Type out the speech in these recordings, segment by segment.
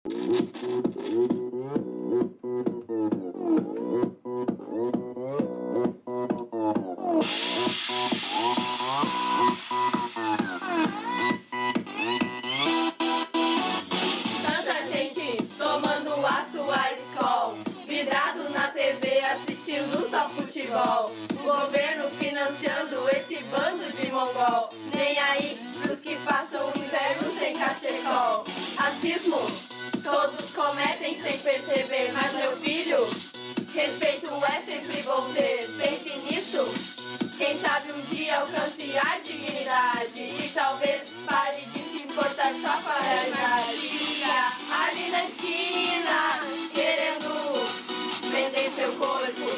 Tanta gente tomando a sua escola, vidrado na TV assistindo só futebol. O governo financiando esse bando de mongol, nem aí pros que passam o inverno sem cachecol. Racismo todos cometem sem perceber, mas meu filho, respeito é sempre bom ter. Pense nisso, quem sabe um dia alcance a dignidade e talvez pare de se importar só com a realidade. Ali na esquina, querendo vender seu corpo,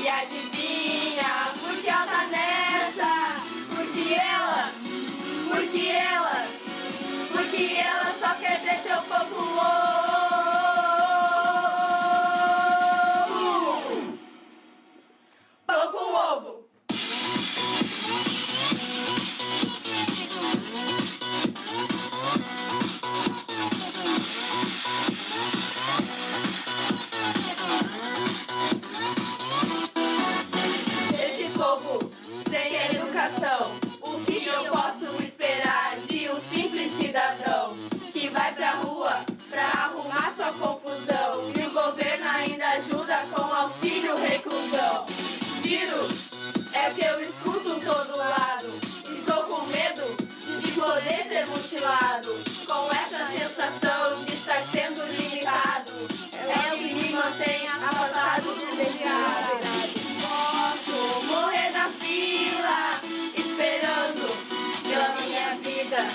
e adivinha por que ela tá nessa? Porque ela só quer ter seu pouco ovo. Pão com ovo. Esse povo sem educação, o que eu posso esperar de um simples cidadão que vai pra rua pra arrumar sua confusão e o governo ainda ajuda com auxílio reclusão? Tiros é que eu escuto todo lado e sou com medo de poder ser mutilado. Com essa sensação de estar sendo limitado, é o que me mantém afastado do desviado. Posso morrer na fila, esperando pela minha vida,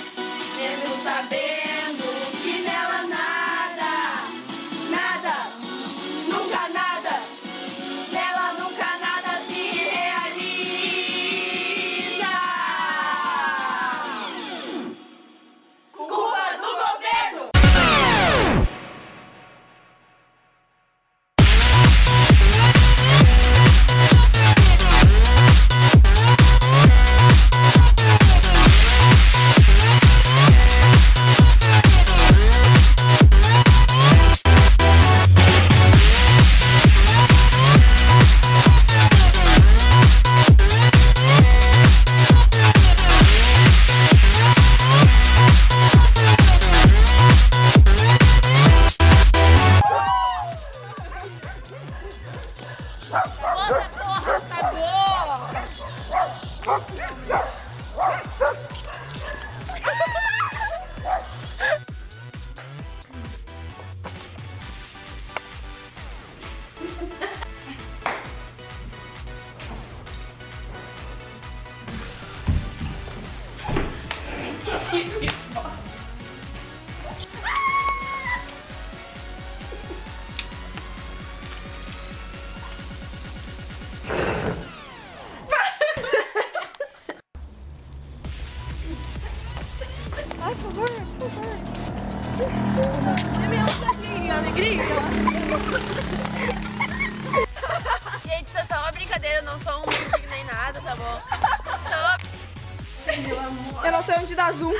mesmo sabendo que nela nada, nunca nada, nela nunca nada se realiza. Culpa do governo! Ai, por favor, por favor. É minha alegria. Gente, isso é só uma brincadeira, eu não sou um mendigo nem nada, tá bom? Eu não sei onde dá zoom.